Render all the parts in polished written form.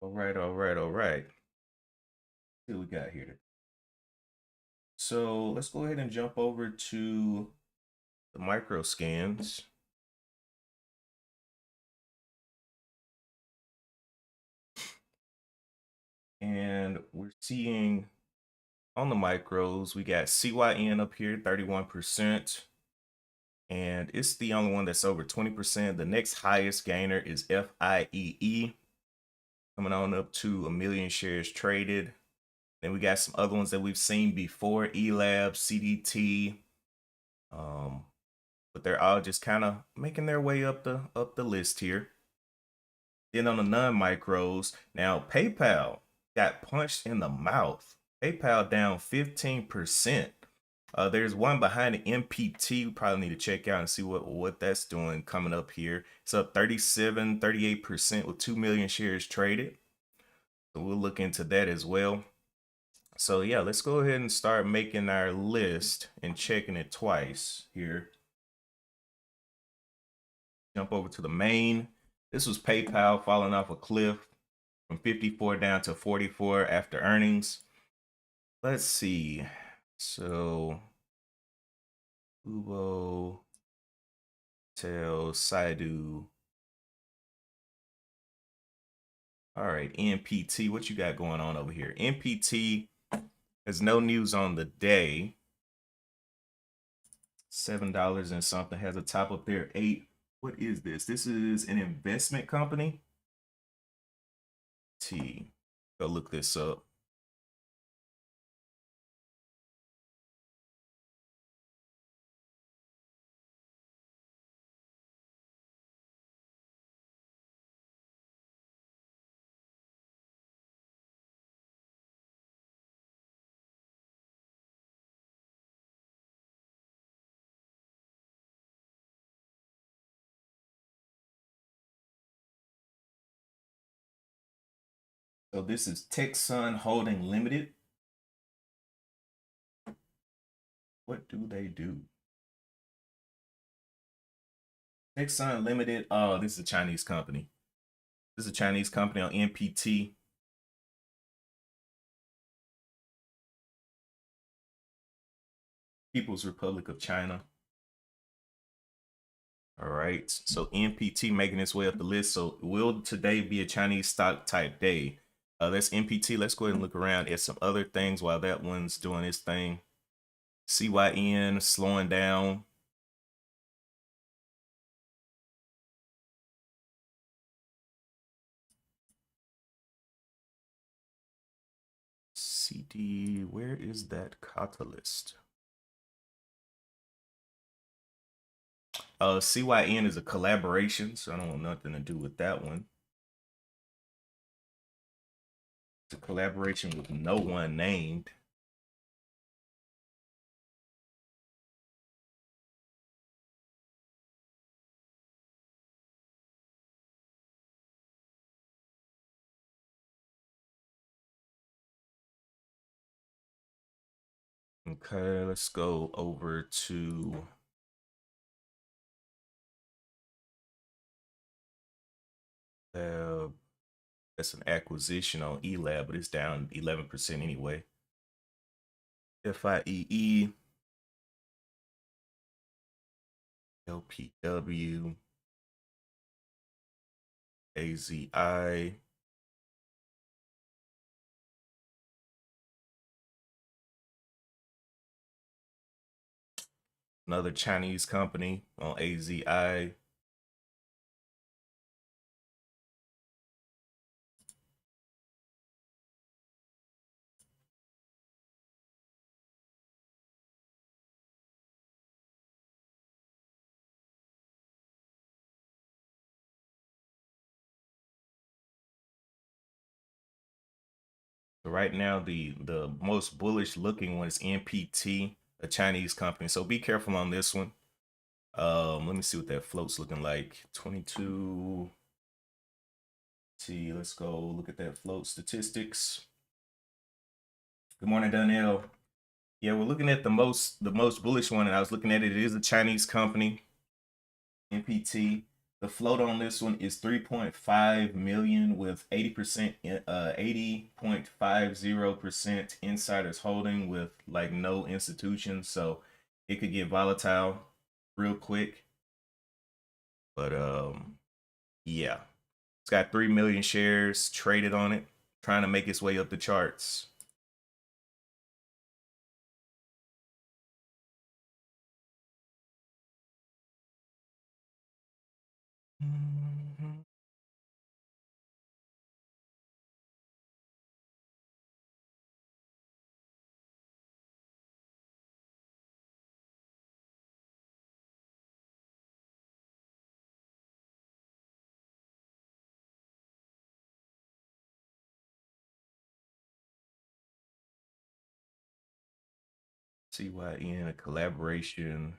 All right. See what we got here. So let's go ahead and jump over to the micro scans. And we're seeing on the micros, we got CYN up here, 31%. And it's the only one that's over 20%. The next highest gainer is FIEE, coming on up to 1 million shares traded. Then we got some other ones that we've seen before, ELAB, CDT, but they're all just kind of making their way up the list here. Then on the non-micros, now PayPal got punched in the mouth. PayPal down 15%. There's one behind the MPT. We probably need to check out and see what that's doing coming up here. It's up 38% with 2 million shares traded. So we'll look into that as well. So yeah, let's go ahead and start making our list and checking it twice here. Jump over to the main. This was PayPal falling off a cliff from 54 down to 44 after earnings. Let's see. So Ubo, Tel, Saidu. All right, NPT, what you got going on over here? NPT, there's no news on the day. $7 and something, has a top up there, 8. What is this? This is an investment company. Go look this up. So this is TechSun Holding Limited. What do they do? TechSun Limited. Oh, this is a Chinese company. This is a Chinese company on NPT. People's Republic of China. All right. So NPT making its way up the list. So will today be a Chinese stock type day? That's NPT. Let's go ahead and look around at some other things while that one's doing its thing. CYN slowing down. CD, where is that catalyst? CYN is a collaboration, so I don't want nothing to do with that one. It's a collaboration with no one named. Okay, let's go over to that's an acquisition on ELAB, but it's down 11% anyway. FIEE, LPW, AZI. Another Chinese company on AZI. So right now, the most bullish looking one is NPT, a Chinese company. So be careful on this one. Let me see what that float's looking like. 22. Let's go look at that float statistics. Good morning, Danielle. Yeah, we're looking at the most bullish one, and I was looking at it. It is a Chinese company, NPT. The float on this one is 3.5 million with 80%, 80.50% insiders holding with like no institutions. So it could get volatile real quick. But yeah. It's got 3 million shares traded on it, trying to make its way up the charts. CYN, a collaboration.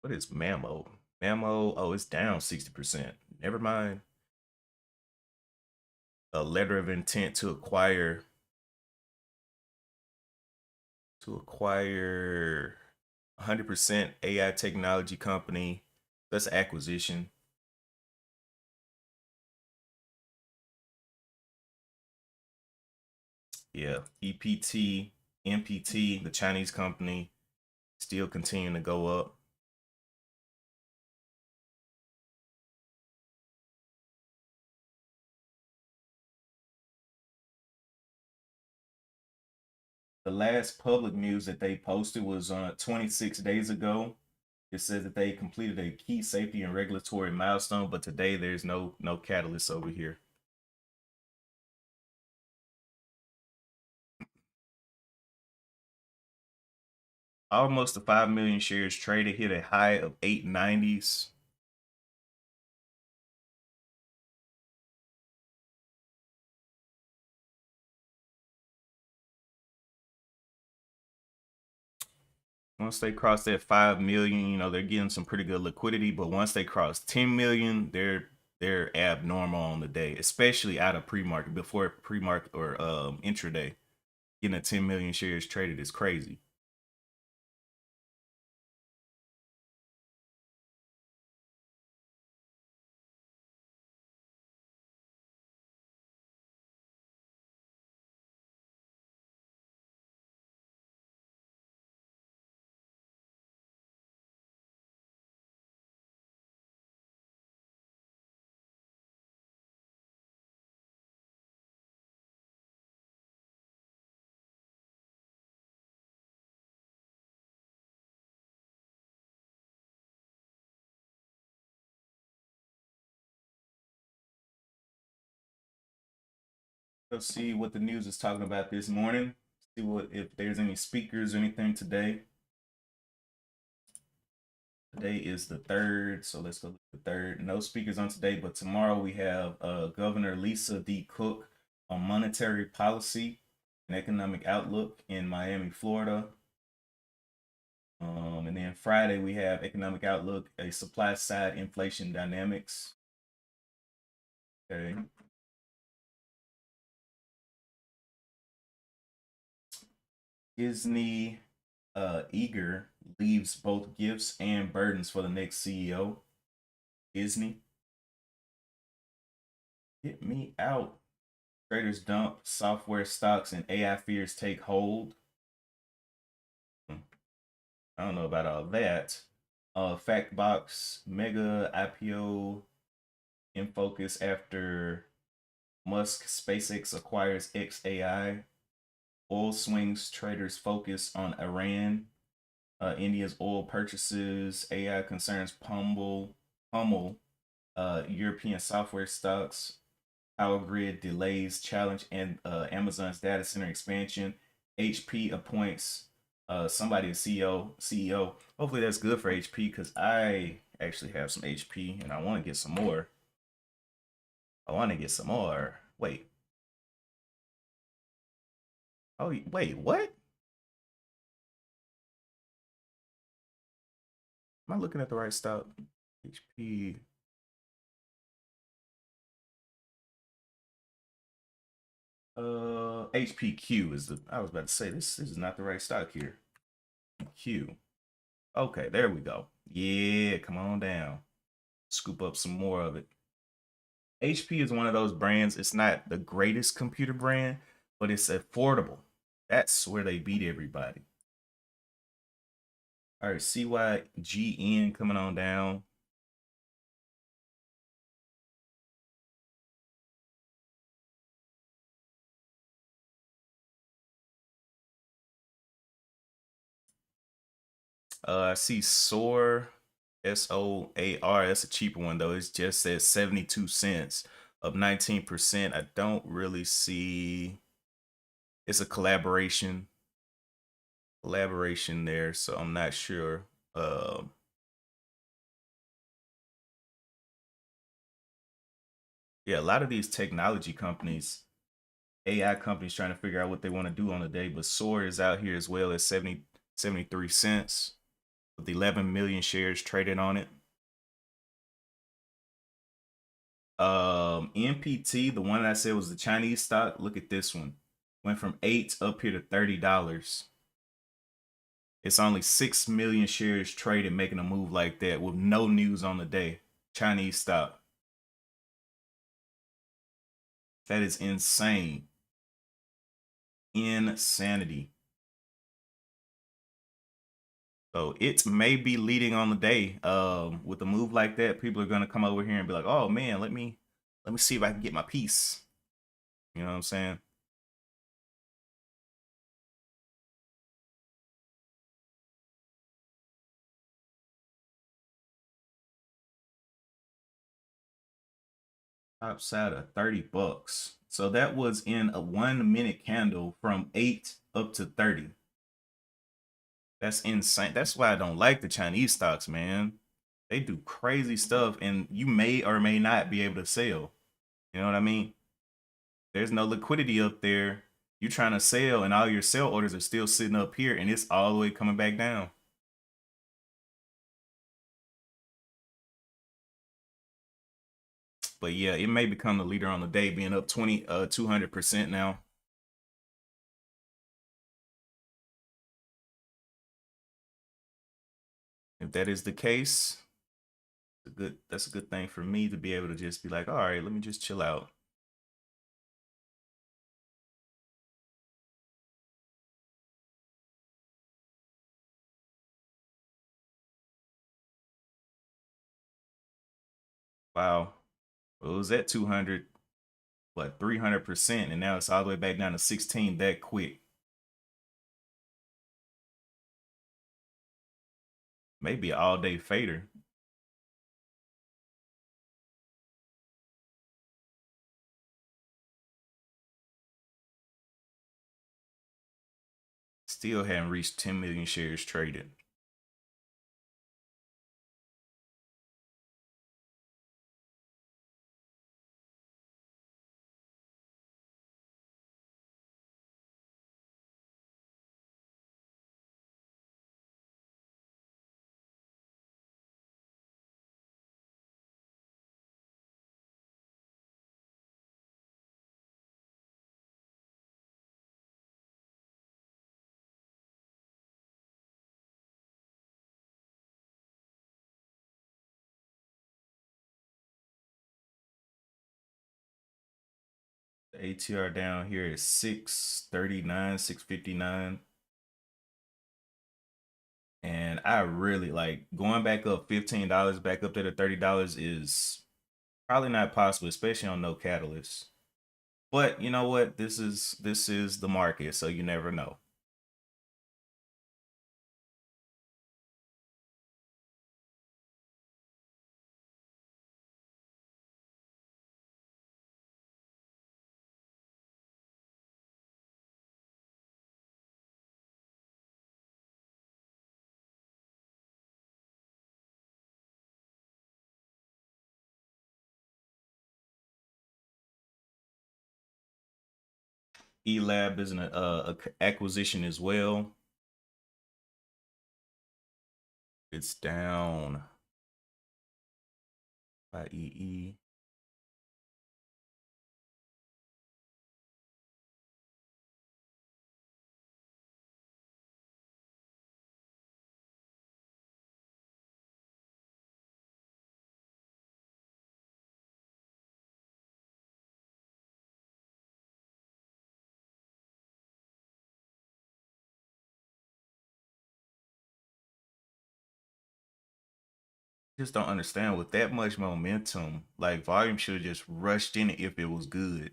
What is Mammo? Mammo, oh, it's down 60%. Never mind. A letter of intent to acquire 100% AI technology company. That's acquisition. Yeah, EPT, MPT, the Chinese company, still continuing to go up. The last public news that they posted was 26 days ago. It says that they completed a key safety and regulatory milestone, but today there's no catalyst over here. Almost the 5 million shares traded, hit a high of 890s. Once they cross that 5 million, they're getting some pretty good liquidity. But once they cross 10 million, they're abnormal on the day, especially out of pre-market, before pre-market or intraday. Getting a 10 million shares traded is crazy. Let's see what the news is talking about this morning. See what if there's any speakers or anything today. Today is the 3rd, so let's go with the 3rd. No speakers on today, but tomorrow we have Governor Lisa D. Cook on monetary policy and economic outlook in Miami, Florida. And then Friday we have economic outlook, a supply side inflation dynamics. Okay. Disney eager leaves both gifts and burdens for the next CEO. Disney, get me out. Traders dump software stocks and AI fears take hold. I don't know about all that. Factbox mega IPO in focus after Musk SpaceX acquires XAI. Oil swings traders focus on Iran. India's oil purchases. AI concerns pummel European software stocks. Power grid delays challenge and Amazon's data center expansion. HP appoints somebody a CEO. Hopefully that's good for HP because I actually have some HP and I want to get some more. Wait. Oh, wait, what? Am I looking at the right stock? HP. HPQ is the. I was about to say this is not the right stock here. Q. Okay, there we go. Yeah, come on down. Scoop up some more of it. HP is one of those brands. It's not the greatest computer brand, but it's affordable. That's where they beat everybody. All right, CYGN coming on down. I see SOAR, SOAR. That's a cheaper one though. It just says 72 cents, up 19%. I don't really see. It's a collaboration there, so I'm not sure. Yeah, a lot of these technology companies, AI companies, trying to figure out what they want to do on the day. But SOAR is out here as well at 73 cents with 11 million shares traded on it. NPT, the one I said was the Chinese stock. Look at this one. Went from 8 up here to $30. It's only 6 million shares traded, making a move like that with no news on the day. Chinese stock. That is insane. Insanity. So it may be leading on the day. With a move like that, people are gonna come over here and be like, "Oh man, let me see if I can get my piece." You know what I'm saying? Outside of $30. So that was in a 1 minute candle from 8 up to 30. That's insane. That's why I don't like the Chinese stocks, man. They do crazy stuff and you may or may not be able to sell. You know what I mean? There's no liquidity up there. You're trying to sell and all your sell orders are still sitting up here and it's all the way coming back down. But yeah, it may become the leader on the day, being up 200% now. If that is the case, that's a good thing for me to be able to just be like, all right, let me just chill out. Wow. Well, it was at 200, what, 300%, and now it's all the way back down to 16 that quick. Maybe an all day fader. Still haven't reached 10 million shares traded. The ATR down here is 639, 659. And I really like going back up $15 back up to the $30 is probably not possible, especially on no catalyst. But you know what? This is the market, so you never know. E-Lab is an acquisition as well. It's down by EE. Just don't understand with that much momentum. Like volume should have just rushed in it if it was good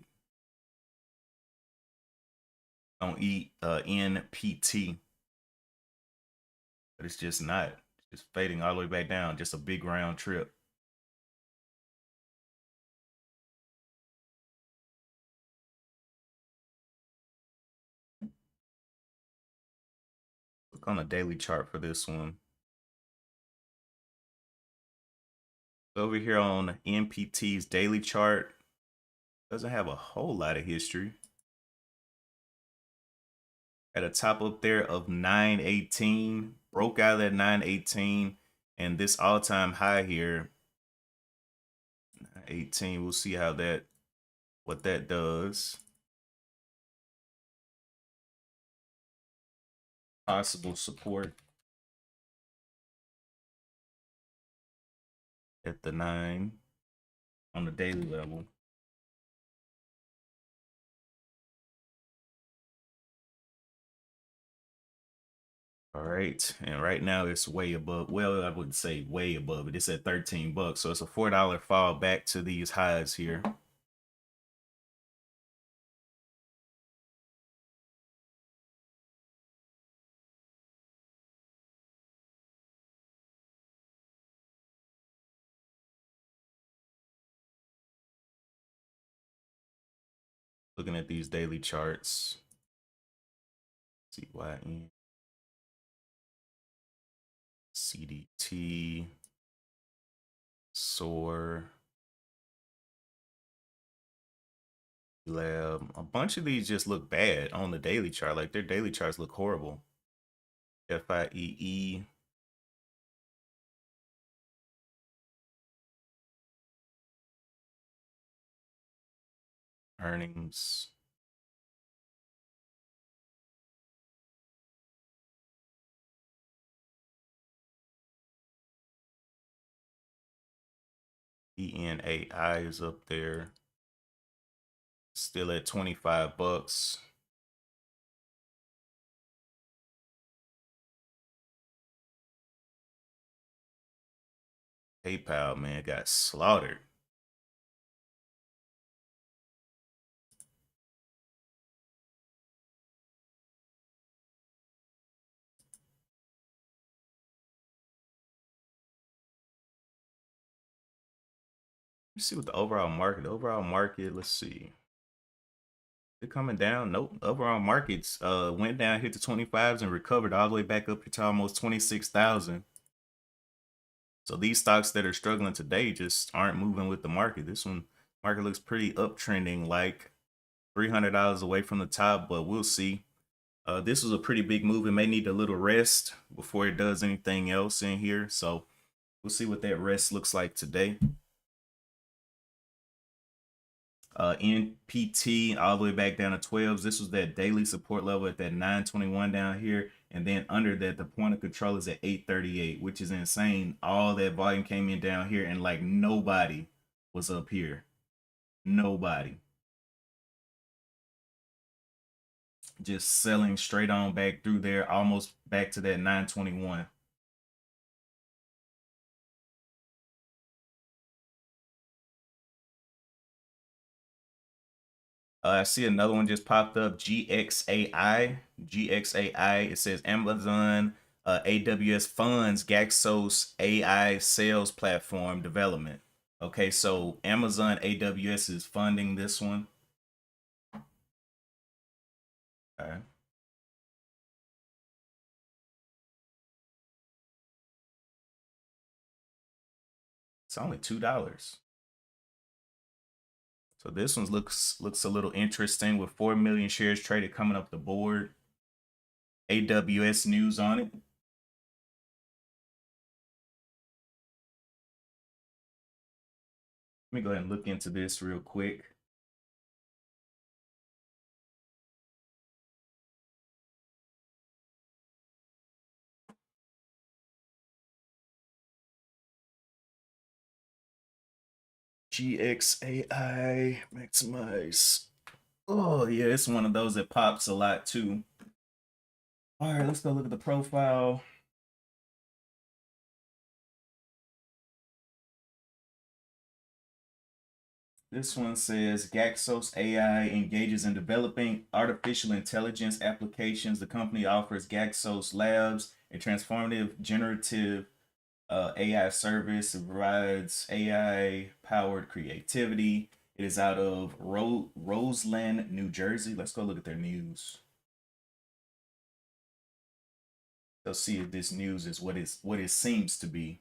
on NPT, but it's just not. It's just fading all the way back down. Just a big round trip. Look on the daily chart for this one. Over here on NPT's daily chart, doesn't have a whole lot of history. At a top up there of 918, broke out of that 918, and this all-time high here, 18. We'll see how that, what that does. Possible support at the 9 on the daily level. All right, and right now it's way above. Well, I wouldn't say way above it. It's at 13 bucks, so it's a $4 fall back to these highs here. Looking at these daily charts, CYN, CDT, SOAR, Lab. A bunch of these just look bad on the daily chart. Like their daily charts look horrible. FIEE. Earnings. ENAI is up there. Still at 25 bucks. PayPal, man, got slaughtered. Let's see what the overall market, let's see. They're coming down. Nope. Overall markets went down, hit the 25s and recovered all the way back up to almost 26,000. So these stocks that are struggling today just aren't moving with the market. This one market looks pretty uptrending, like $300 away from the top, but we'll see. This was a pretty big move. It may need a little rest before it does anything else in here. So we'll see what that rest looks like today. NPT all the way back down to 12s. This was that daily support level at that 921 down here. And then under that, the point of control is at 838, which is insane. All that volume came in down here and like nobody was up here. Nobody. Just selling straight on back through there, almost back to that 921. I see another one just popped up, GXAI. GXAI, it says Amazon AWS funds Gaxos AI sales platform development. Okay, so Amazon AWS is funding this one. Okay. It's only $2. So this one looks a little interesting with 4 million shares traded coming up the board. AWS news on it. Let me go ahead and look into this real quick. GXAI maximize. Oh yeah, it's one of those that pops a lot too. All right, let's go look at the profile. This one says Gaxos AI engages in developing artificial intelligence applications. The company offers Gaxos Labs, a transformative generative AI service. It provides AI powered creativity. It is out of Roseland, New Jersey. Let's go look at their news. Let's see if this news is what it seems to be.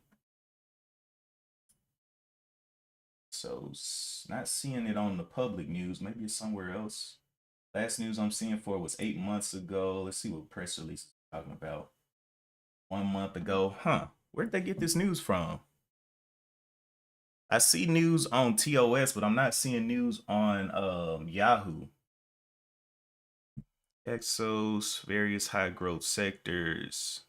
So not seeing it on the public news. Maybe it's somewhere else. Last news I'm seeing for it was 8 months ago. Let's see what press release is talking about. 1 month ago. Huh. Where'd they get this news from? I see news on TOS, but I'm not seeing news on Yahoo. Exos, various high growth sectors.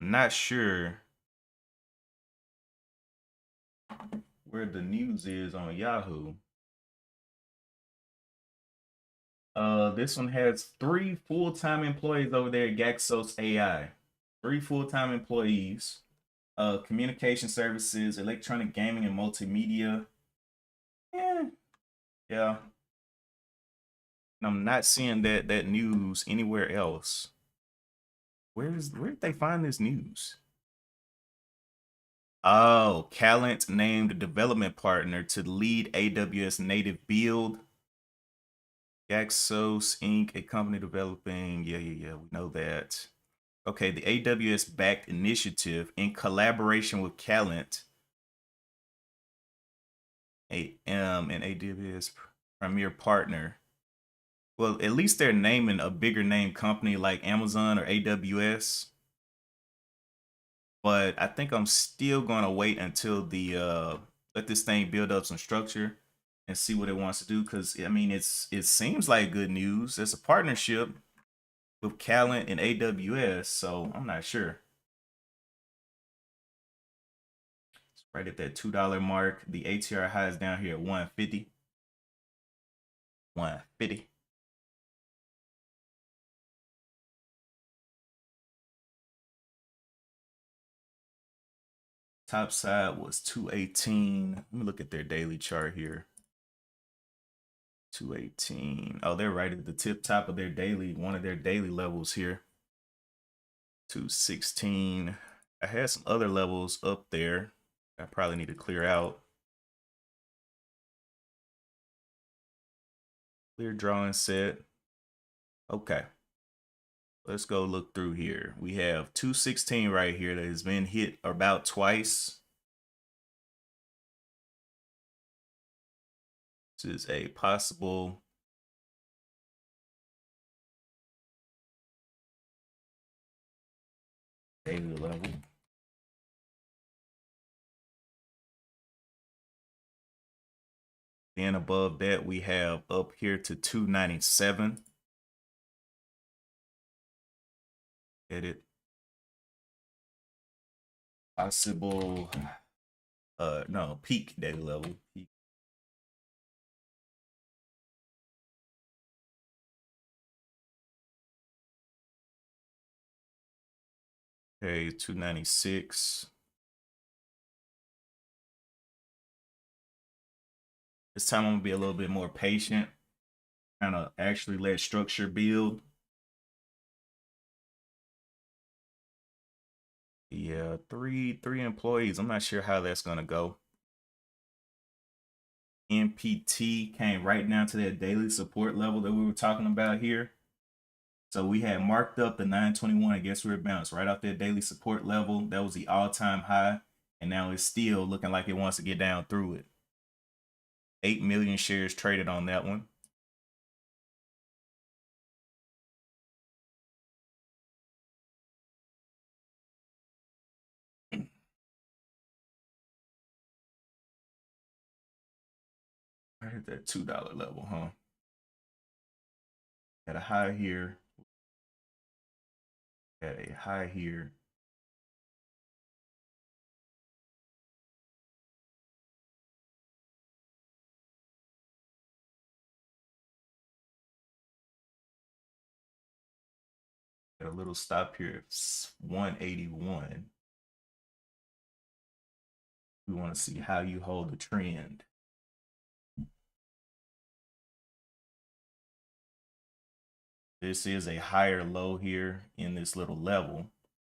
I'm not sure where the news is on Yahoo. This one has 3 full-time employees over there at Gaxos AI. 3 full-time employees. Communication services, electronic gaming, and multimedia. Yeah. And I'm not seeing that news anywhere else. Where did they find this news? Oh, Calent named development partner to lead AWS native build. Gaxos Inc., a company developing. Yeah, we know that. Okay, the AWS backed initiative in collaboration with Calent, an AWS premier partner. Well, at least they're naming a bigger name company like Amazon or AWS. But I think I'm still gonna wait until the let this thing build up some structure and see what it wants to do. Because I mean, it seems like good news. It's a partnership with Calent and AWS, so I'm not sure. It's right at that $2 mark. The ATR high is down here at 150. 150. Top side was 218. Let me look at their daily chart here. 218. Oh, they're right at the tip top of their daily, one of their daily levels here. 216. I had some other levels up there I probably need to clear out. Clear drawing set. Okay. Let's go look through here. We have 216 right here that has been hit about twice. This is a possible daily level. Then above that, we have up here to 297. Edit. Possible, no, peak daily level. Peak. Okay, 296. This time I'm gonna be a little bit more patient, kind of actually let structure build. Yeah, three employees. I'm not sure how that's gonna go. NPT came right down to that daily support level that we were talking about here. So we had marked up the 921. I guess we were bounced right off that daily support level. That was the all-time high. And now it's still looking like it wants to get down through it. 8 million shares traded on that one. Right at that $2 level, huh? At a high here. At a high here. At a little stop here. It's 181. We want to see how you hold the trend. This is a higher low here in this little level.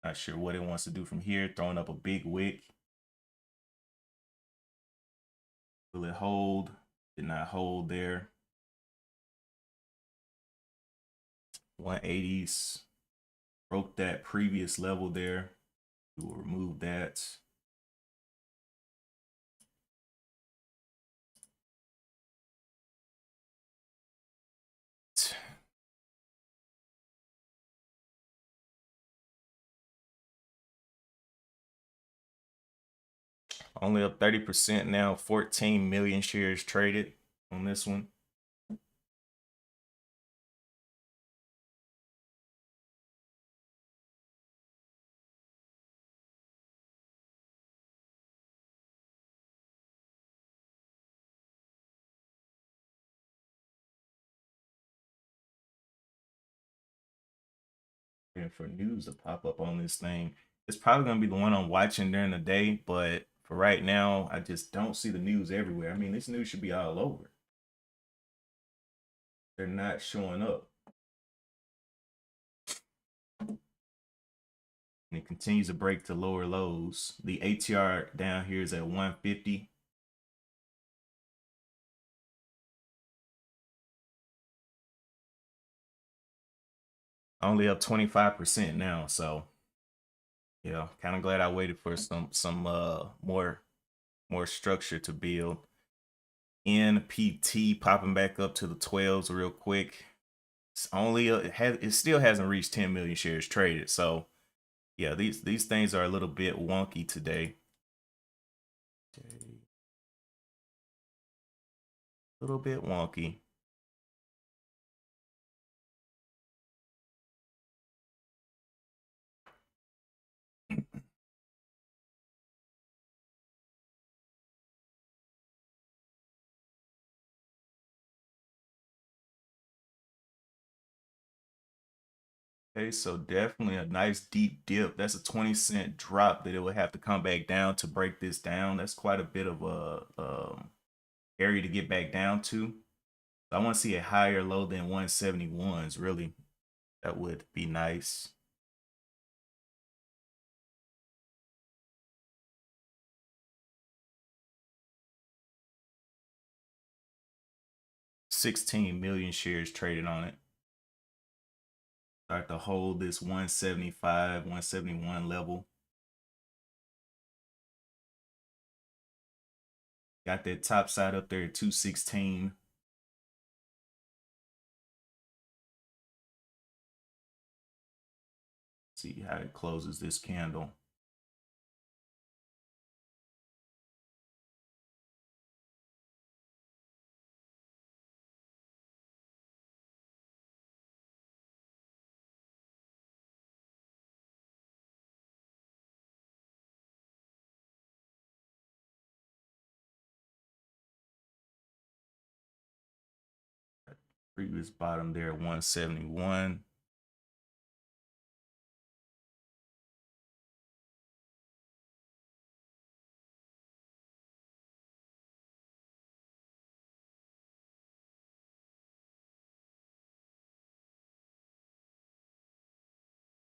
Not sure what it wants to do from here. Throwing up a big wick. Will it hold? Did not hold there. 180s. Broke that previous level there. We will remove that. Only up 30% now. 14 million shares traded on this one. And for news to pop up on this thing, it's probably going to be the one I'm watching during the day. But for right now, I just don't see the news everywhere. I mean, this news should be all over. They're not showing up. And it continues to break to lower lows. The ATR down here is at 150. Only up 25% now. So yeah, kind of glad I waited for some more structure to build. NPT popping back up to the 12s real quick. It's only it still hasn't reached 10 million shares traded. So yeah, these things are a little bit wonky today. A little bit wonky. Okay, so definitely a nice deep dip. That's a 20-cent drop that it would have to come back down to break this down. That's quite a bit of a area to get back down to. I want to see a higher low than 171s. Really, that would be nice. $16 million shares traded on it. Start to hold this 175, 171 level. Got that top side up there at 216. See how it closes this candle. Previous bottom there, 171.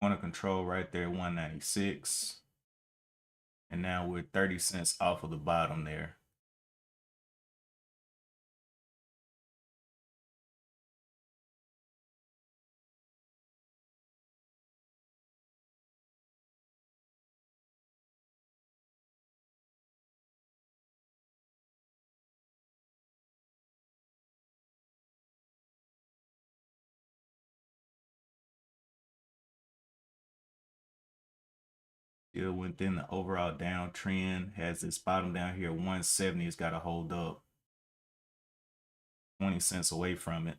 Corner control right there, 196. And now we're 30 cents off of the bottom there. Still within the overall downtrend. Has this bottom down here 170. It's got to hold up. 20 cents away from it.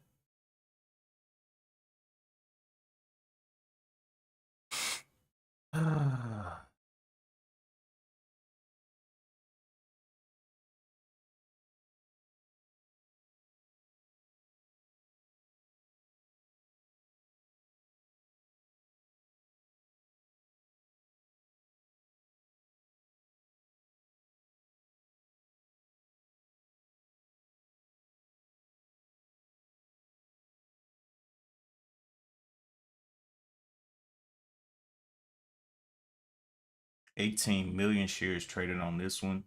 $18 million shares traded on this one.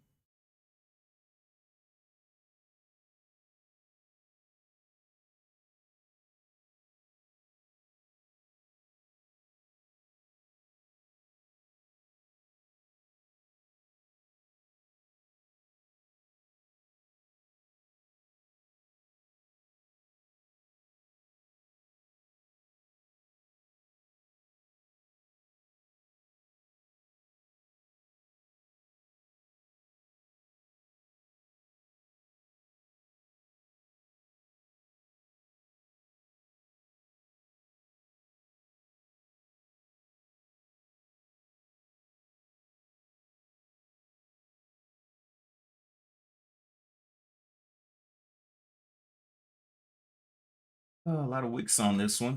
A lot of wicks on this one.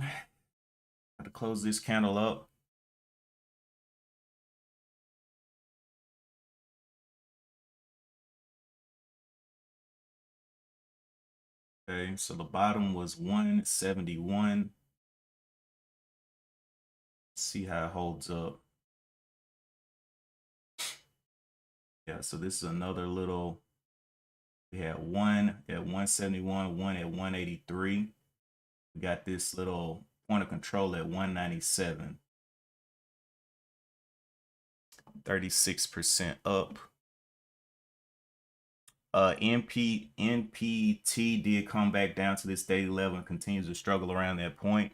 Got to close this candle up. Okay, so the bottom was 171. See how it holds up. Yeah, so this is another little. We had one at 171, one at 183. We got this little point of control at 197. 36% up. NPT did come back down to this daily level and continues to struggle around that point.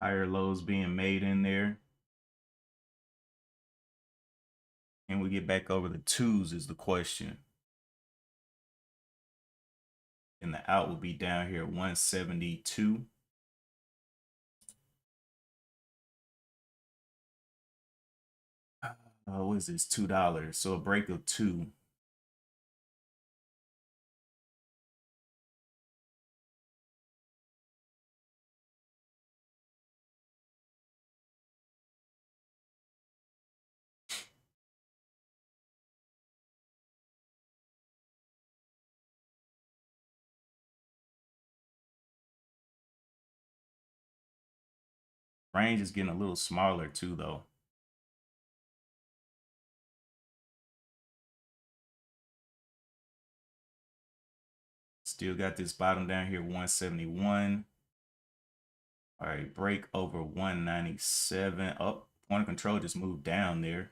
Higher lows being made in there. And we get back over the twos is the question. And the out will be down here at 172. What is this? $2. So a break of 2. Range is getting a little smaller too, though. Still got this bottom down here, 171. All right, break over 197. Oh, point of control just moved down there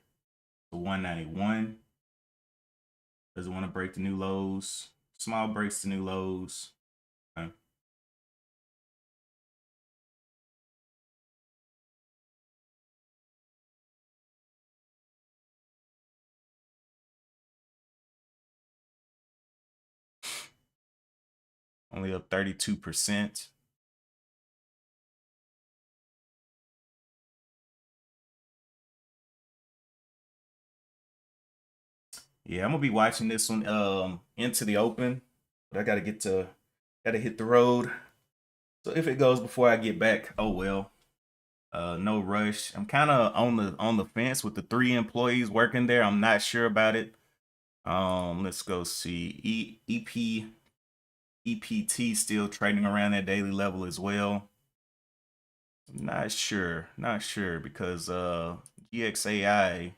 to 191. Doesn't want to break the new lows. Small breaks to new lows. Okay. Only up 32%. Yeah, I'm gonna be watching this one into the open, but I gotta hit the road. So if it goes before I get back, oh well. No rush. I'm kind of on the fence with the 3 employees working there. I'm not sure about it. Let's go see. EPT still trading around that daily level as well. Not sure. Not sure because GXAI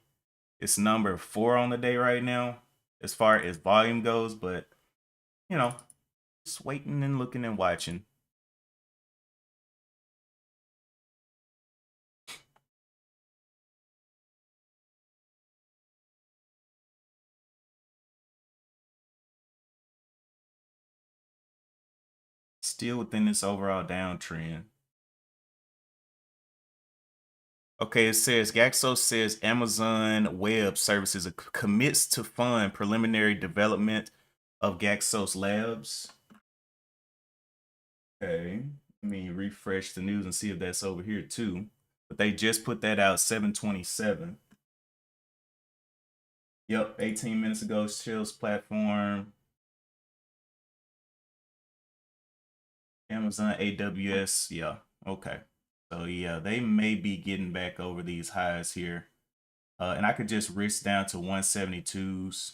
it's number 4 on the day right now as far as volume goes, but you know, just waiting and looking and watching. Still within this overall downtrend. Okay, it says Gaxo says Amazon Web Services commits to fund preliminary development of Gaxos Labs. Okay, let me refresh the news and see if that's over here too. But they just put that out 7/27. Yep, 18 minutes ago. Shell's platform, Amazon AWS. Yeah, okay. So yeah, they may be getting back over these highs here. And I could just risk down to 172s.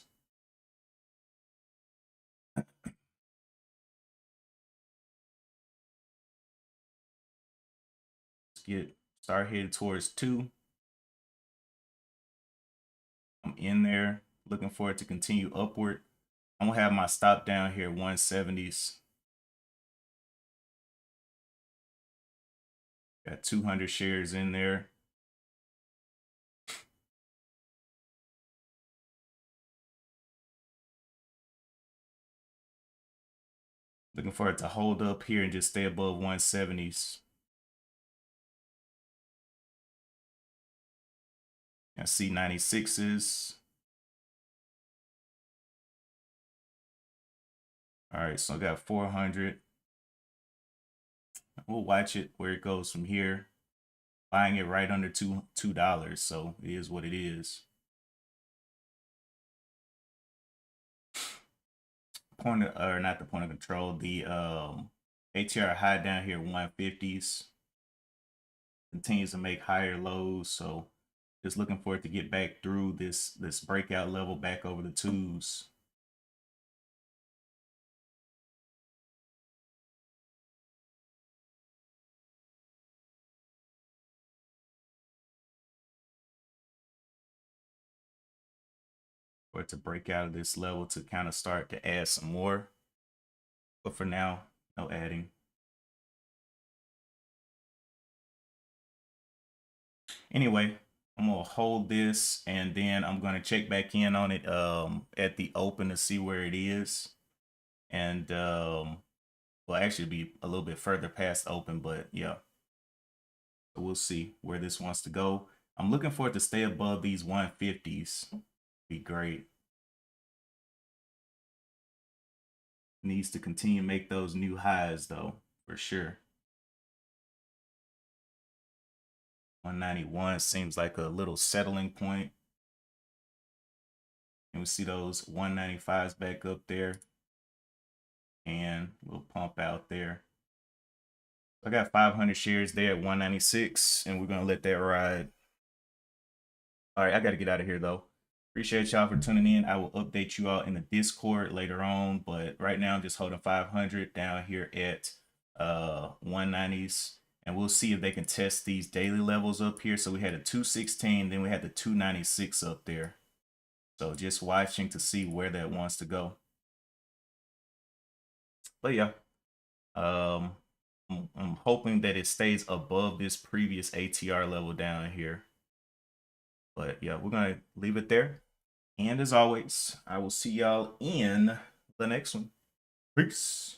Let's start headed towards 2. I'm in there, looking for it to continue upward. I'm gonna have my stop down here 170s. Got 200 shares in there. Looking for it to hold up here and just stay above 170s. I see 96s. All right, so I got 400. We'll watch it where it goes from here. Buying it right under $2, so it is what it is. Point of, or not the point of control. The ATR high down here 150s continues to make higher lows, so just looking for it to get back through this breakout level back over the 2s. For it to break out of this level to kind of start to add some more. But for now, no adding. Anyway, I'm gonna hold this and then I'm gonna check back in on it at the open to see where it is. And well, actually be a little bit further past open, but yeah. So we'll see where this wants to go. I'm looking for it to stay above these 150s. Be great. Needs to continue to make those new highs though, for sure. 191 seems like a little settling point. And we see those 195s back up there. And we'll pump out there. I got 500 shares there at 196, and we're going to let that ride. All right, I got to get out of here, though. Appreciate y'all for tuning in. I will update you all in the Discord later on, but right now I'm just holding 500 down here at 190s, and we'll see if they can test these daily levels up here. So we had a 216, then we had the 296 up there. So just watching to see where that wants to go. But yeah, I'm hoping that it stays above this previous ATR level down here. But yeah, we're going to leave it there. And as always, I will see y'all in the next one. Peace.